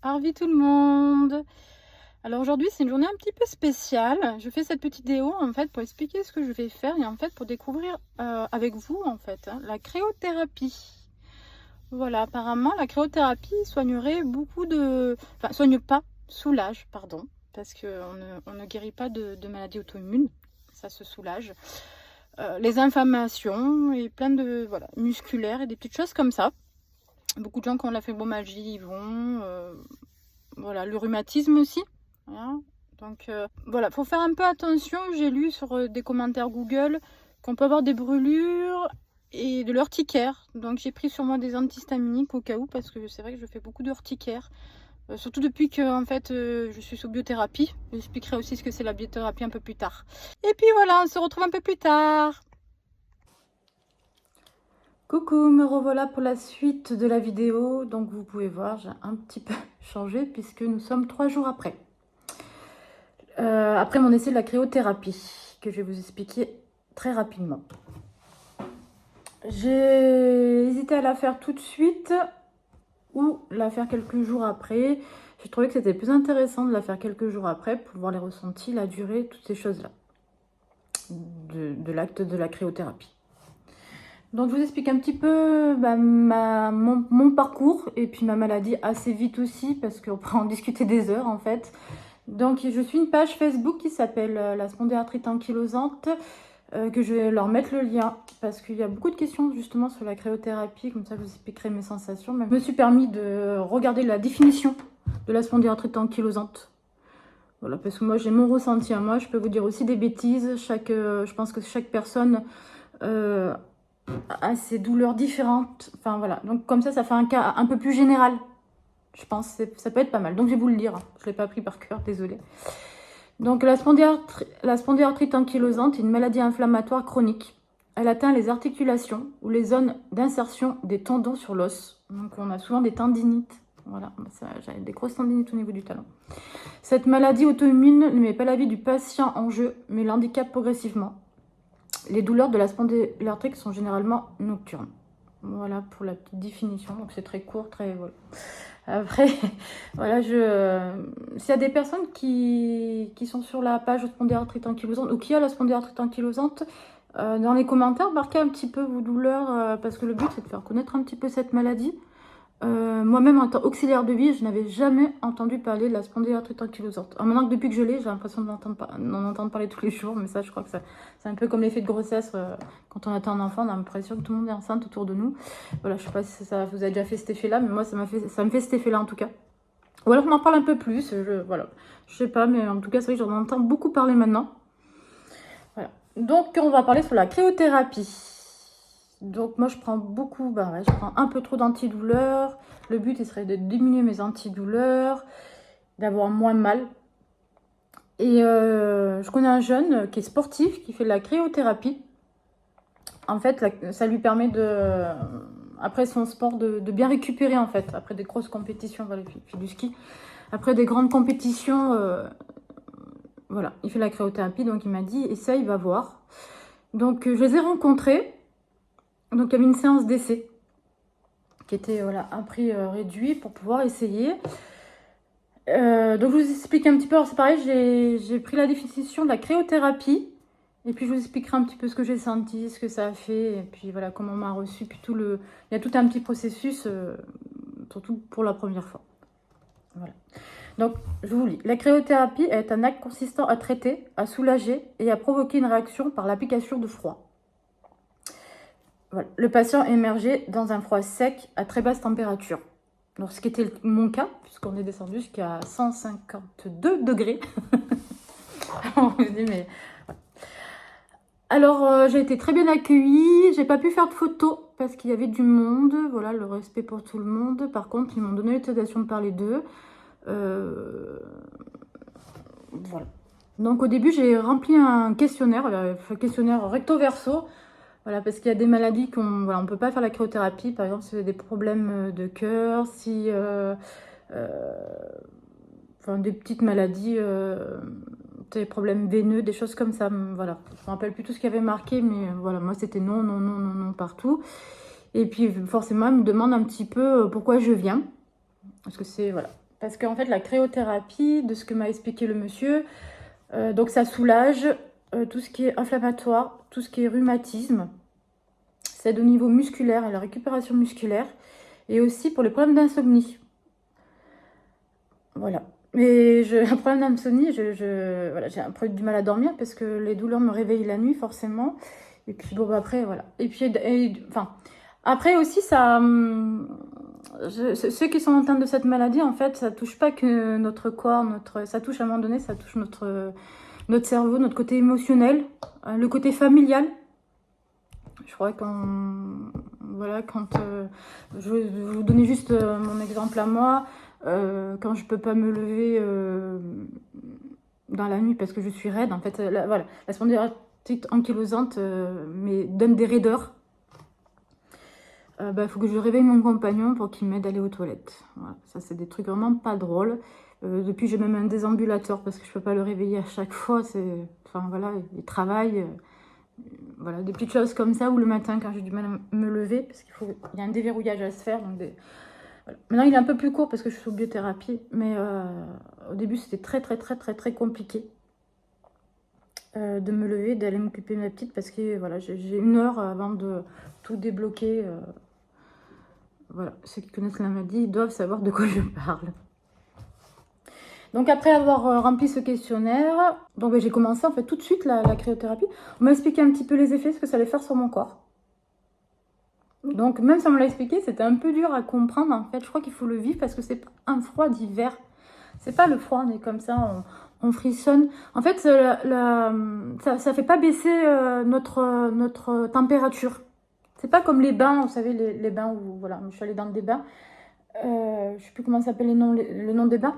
Harvey tout le monde. Alors aujourd'hui c'est une journée un petit peu spéciale. Je fais cette petite vidéo en fait pour expliquer ce que je vais faire et en fait pour découvrir avec vous en fait la cryothérapie. Voilà, apparemment la cryothérapie soignerait beaucoup de... Enfin soigne pas, soulage pardon, parce qu'on ne guérit pas de maladies auto-immunes, ça se soulage. Les inflammations et plein de... voilà, musculaires et des petites choses comme ça. Beaucoup de gens qui ont la fibromyalgie y vont... voilà, le rhumatisme aussi. Voilà. Donc voilà, faut faire un peu attention. J'ai lu sur des commentaires Google qu'on peut avoir des brûlures et de l'urticaire. Donc j'ai pris sur moi des antihistaminiques au cas où, parce que c'est vrai que je fais beaucoup d'urticaire. Surtout depuis que en fait je suis sous biothérapie. J'expliquerai aussi ce que c'est la biothérapie un peu plus tard. Et puis voilà, on se retrouve un peu plus tard. Coucou, me revoilà pour la suite de la vidéo. Donc vous pouvez voir, j'ai un petit peu changé puisque nous sommes 3 jours après. Après mon essai de la cryothérapie, que je vais vous expliquer très rapidement. J'ai hésité à la faire tout de suite ou la faire quelques jours après. J'ai trouvé que c'était plus intéressant de la faire quelques jours après pour voir les ressentis, la durée, toutes ces choses-là de l'acte de la cryothérapie. Donc je vous explique un petit peu mon parcours et puis ma maladie assez vite aussi parce qu'on peut en discuter des heures en fait. Donc je suis une page Facebook qui s'appelle la spondylarthrite ankylosante, que je vais leur mettre le lien parce qu'il y a beaucoup de questions justement sur la cryothérapie, comme ça je vous expliquerai mes sensations. Mais je me suis permis de regarder la définition de la spondylarthrite ankylosante. Voilà, parce que moi j'ai mon ressenti à moi, je peux vous dire aussi des bêtises. Je pense que chaque personne a ses douleurs différentes. Enfin voilà, donc comme ça fait un cas un peu plus général. Je pense que ça peut être pas mal. Donc je vais vous le lire. Je ne l'ai pas pris par cœur, désolée. Donc la spondylarthrite ankylosante est une maladie inflammatoire chronique. Elle atteint les articulations ou les zones d'insertion des tendons sur l'os. Donc on a souvent des tendinites. Voilà, j'avais des grosses tendinites au niveau du talon. Cette maladie auto-immune ne met pas la vie du patient en jeu, mais l'handicape progressivement. Les douleurs de la spondylarthrite sont généralement nocturnes. Voilà pour la petite définition. Donc c'est très court, très... Voilà. Après, voilà, s'il y a des personnes qui sont sur la page spondylarthrite ankylosante ou qui a la spondylarthrite ankylosante, dans les commentaires, marquez un petit peu vos douleurs parce que le but c'est de faire connaître un petit peu cette maladie. Moi-même en tant qu'auxiliaire de vie, je n'avais jamais entendu parler de la spondylarthrite ankylosante. Alors maintenant que depuis que je l'ai, j'ai l'impression d'en entendre parler tous les jours, mais ça je crois que c'est un peu comme l'effet de grossesse. Quand on attend un enfant, on a l'impression que tout le monde est enceinte autour de nous. Voilà, je sais pas si ça vous a déjà fait cet effet-là, mais moi ça me fait cet effet-là en tout cas. Ou alors on m'en parle un peu plus, voilà. Je sais pas, mais en tout cas c'est vrai que j'en entends beaucoup parler maintenant. Voilà. Donc on va parler sur la cryothérapie. Donc moi je prends beaucoup, je prends un peu trop d'antidouleurs. Le but il serait de diminuer mes antidouleurs, d'avoir moins mal. Et je connais un jeune qui est sportif, qui fait de la cryothérapie. En fait, ça lui permet de, après son sport, de bien récupérer en fait, après des grosses compétitions, voilà, il fait du ski. Après des grandes compétitions, voilà, il fait la cryothérapie, donc il m'a dit, essaye, va voir. Donc je les ai rencontrés. Donc il y avait une séance d'essai qui était voilà, un prix réduit pour pouvoir essayer. Donc je vous explique un petit peu, alors c'est pareil, j'ai pris la définition de la cryothérapie et puis je vous expliquerai un petit peu ce que j'ai senti, ce que ça a fait et puis voilà comment on m'a reçu, puis il y a tout un petit processus, surtout pour la première fois. Voilà. Donc je vous lis. La cryothérapie est un acte consistant à traiter, à soulager et à provoquer une réaction par l'application de froid. Voilà. Le patient émergeait dans un froid sec à très basse température. Alors, ce qui était mon cas, puisqu'on est descendu jusqu'à 152 degrés. On se dit, mais... Alors, j'ai été très bien accueillie. J'ai pas pu faire de photos parce qu'il y avait du monde. Voilà, le respect pour tout le monde. Par contre, ils m'ont donné l'autorisation de parler d'eux. Voilà. Donc, au début, j'ai rempli un questionnaire, le questionnaire recto-verso. Voilà, parce qu'il y a des maladies qu'on voilà, on peut pas faire la cryothérapie. Par exemple, si vous avez des problèmes de cœur, si... enfin, des petites maladies, des problèmes veineux, des choses comme ça. Voilà, je me rappelle plus tout ce qu'il y avait marqué, mais voilà, moi c'était non, non, non, non, non partout. Et puis forcément, elle me demande un petit peu pourquoi je viens. Parce que c'est, voilà. Parce qu'en fait, la cryothérapie, de ce que m'a expliqué le monsieur, donc ça soulage tout ce qui est inflammatoire, tout ce qui est rhumatisme. Ça aide au niveau musculaire et la récupération musculaire. Et aussi pour les problèmes d'insomnie. Voilà. Mais j'ai un problème d'insomnie, voilà, j'ai un peu du mal à dormir parce que les douleurs me réveillent la nuit forcément. Et puis bon, bah, après, voilà. Et puis, enfin, après aussi, ça, ceux qui sont atteints de cette maladie, en fait, ça touche pas que notre corps, ça touche à un moment donné, ça touche notre cerveau, notre côté émotionnel, le côté familial. Je crois voilà, je vais vous donner juste mon exemple à moi. Quand je peux pas me lever dans la nuit parce que je suis raide, en fait, voilà, la spondylarthrite ankylosante mais donne des raideurs. Il faut que je réveille mon compagnon pour qu'il m'aide à aller aux toilettes. Voilà, ça, c'est des trucs vraiment pas drôles. Depuis, j'ai même un désambulateur parce que je peux pas le réveiller à chaque fois. Enfin, voilà, il travaille. Voilà, des petites choses comme ça, ou le matin quand j'ai du mal à me lever, parce il y a un déverrouillage à se faire. Donc voilà. Maintenant, il est un peu plus court parce que je suis sous biothérapie, mais au début, c'était très, très, très, très, très compliqué de me lever, d'aller m'occuper de ma petite, parce que voilà, j'ai 1 heure avant de tout débloquer. Voilà, ceux qui connaissent la maladie doivent savoir de quoi je parle. Donc après avoir rempli ce questionnaire, donc j'ai commencé en fait tout de suite la cryothérapie. On m'a expliqué un petit peu les effets, ce que ça allait faire sur mon corps. Donc même si on me l'a expliqué, c'était un peu dur à comprendre en fait. Je crois qu'il faut le vivre parce que c'est pas un froid d'hiver. C'est pas le froid, on est comme ça, on frissonne. En fait, ça fait pas baisser notre température. C'est pas comme les bains, vous savez, les bains où voilà, je suis allée dans des bains. Je sais plus comment s'appellent les noms des bains.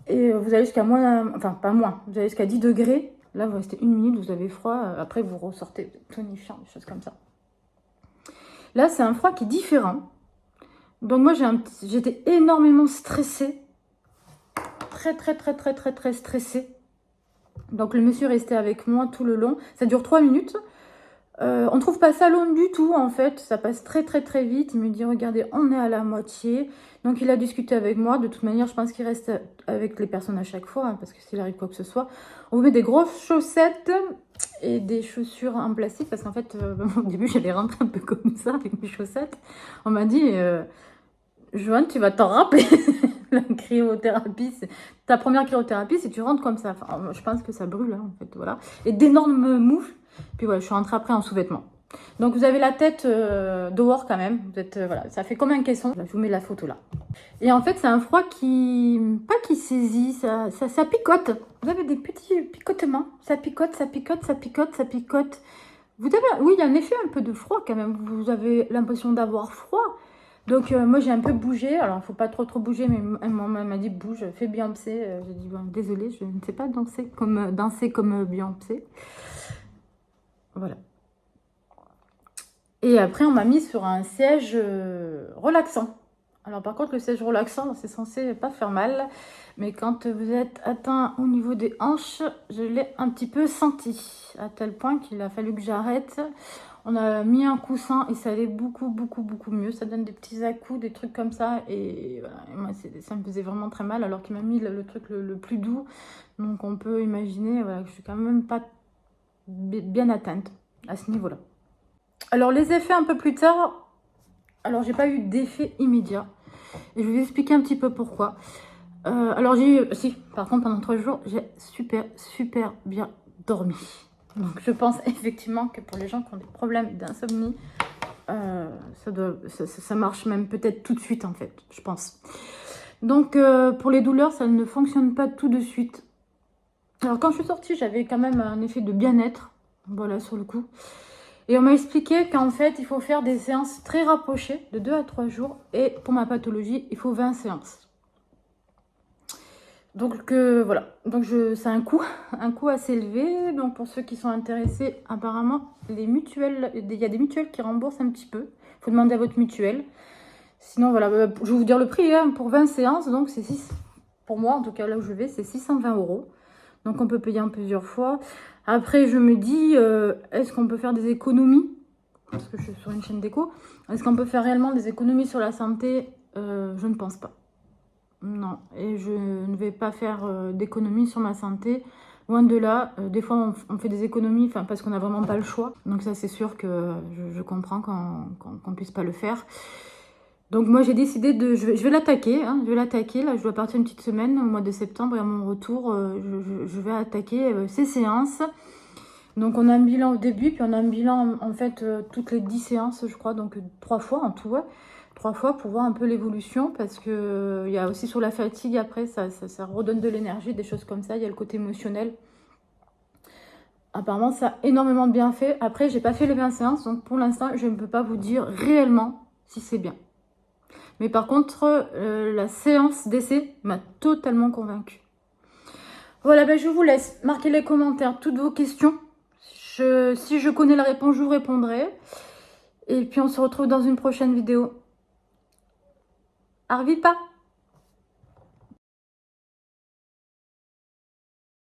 Et vous allez jusqu'à moins, enfin pas moins, vous allez jusqu'à 10 degrés. Là, vous restez 1 minute, vous avez froid. Après, vous ressortez tonifiant, des choses comme ça. Là, c'est un froid qui est différent. Donc moi, j'étais énormément stressée. Très, très, très, très, très, très stressée. Donc le monsieur restait avec moi tout le long. Ça dure 3 minutes. On ne trouve pas ça long du tout, en fait. Ça passe très, très, très vite. Il me dit, regardez, on est à la moitié. Donc, il a discuté avec moi. De toute manière, je pense qu'il reste avec les personnes à chaque fois, hein, parce que s'il arrive quoi que ce soit, on vous met des grosses chaussettes et des chaussures en plastique, parce qu'en fait, au début, j'allais rentrer un peu comme ça, avec mes chaussettes. On m'a dit, Joanne, tu vas t'en rappeler. La cryothérapie, ta première cryothérapie, si tu rentres comme ça. Enfin, je pense que ça brûle, hein, en fait, voilà. Et d'énormes mouches. Puis voilà, je suis rentrée après en sous-vêtements. Donc vous avez la tête dehors quand même. Vous êtes, voilà, ça fait comme un caisson. Là, je vous mets la photo là. Et en fait, c'est un froid pas qui saisit, ça picote. Vous avez des petits picotements. Ça picote, ça picote, ça picote, ça picote. Oui, il y a un effet un peu de froid quand même. Vous avez l'impression d'avoir froid. Donc moi j'ai un peu bougé. Alors il ne faut pas trop bouger, mais maman m'a dit bouge, fais Beyoncé. J'ai dit bon, désolée, je ne sais pas danser comme Beyoncé. Voilà. Et après, on m'a mis sur un siège relaxant. Alors par contre, le siège relaxant, c'est censé pas faire mal. Mais quand vous êtes atteint au niveau des hanches, je l'ai un petit peu senti. À tel point qu'il a fallu que j'arrête. On a mis un coussin et ça allait beaucoup, beaucoup, beaucoup mieux. Ça donne des petits à-coups, des trucs comme ça. Et voilà, moi, ça me faisait vraiment très mal alors qu'il m'a mis le truc le plus doux. Donc on peut imaginer voilà, que je suis quand même pas bien atteinte à ce niveau-là. Alors les effets un peu plus tard, alors j'ai pas eu d'effet immédiat. Et je vais vous expliquer un petit peu pourquoi. Alors par contre pendant 3 jours, j'ai super bien dormi. Donc je pense effectivement que pour les gens qui ont des problèmes d'insomnie, ça marche même peut-être tout de suite en fait, je pense. Donc pour les douleurs, ça ne fonctionne pas tout de suite. Alors quand je suis sortie, j'avais quand même un effet de bien-être, voilà sur le coup. Et on m'a expliqué qu'en fait, il faut faire des séances très rapprochées, de 2 à 3 jours. Et pour ma pathologie, il faut 20 séances. Donc voilà, donc c'est un coût assez élevé. Donc pour ceux qui sont intéressés, apparemment, les mutuelles, il y a des mutuelles qui remboursent un petit peu. Il faut demander à votre mutuelle. Sinon, voilà, je vais vous dire le prix hein, pour 20 séances. Donc c'est 6, pour moi, en tout cas là où je vais, c'est 620 €. Donc on peut payer en plusieurs fois. Après, je me dis, est-ce qu'on peut faire des économies? Parce que je suis sur une chaîne d'éco. Est-ce qu'on peut faire réellement des économies sur la santé? Je ne pense pas. non. Et je ne vais pas faire d'économies sur ma santé. Loin de là. Des fois, on fait des économies parce qu'on n'a vraiment pas le choix. Donc ça, c'est sûr que je comprends qu'on puisse pas le faire. Donc moi, j'ai décidé de... Je vais l'attaquer. Hein, je vais l'attaquer. Là, je dois partir une petite semaine au mois de septembre. Et à mon retour, je vais attaquer ces séances. Donc on a un bilan au début, puis on a un bilan en fait toutes les 10 séances, je crois, donc 3 fois en tout, ouais. 3 fois pour voir un peu l'évolution, parce que il y a aussi sur la fatigue après, ça redonne de l'énergie, des choses comme ça, il y a le côté émotionnel. Apparemment, ça a énormément de bienfaits. Après, j'ai pas fait les 20 séances, donc pour l'instant, je ne peux pas vous dire réellement si c'est bien. Mais par contre, la séance d'essai m'a totalement convaincue. Voilà, ben je vous laisse marquer les commentaires toutes vos questions. Si je connais la réponse, je vous répondrai. Et puis on se retrouve dans une prochaine vidéo. Arvipa!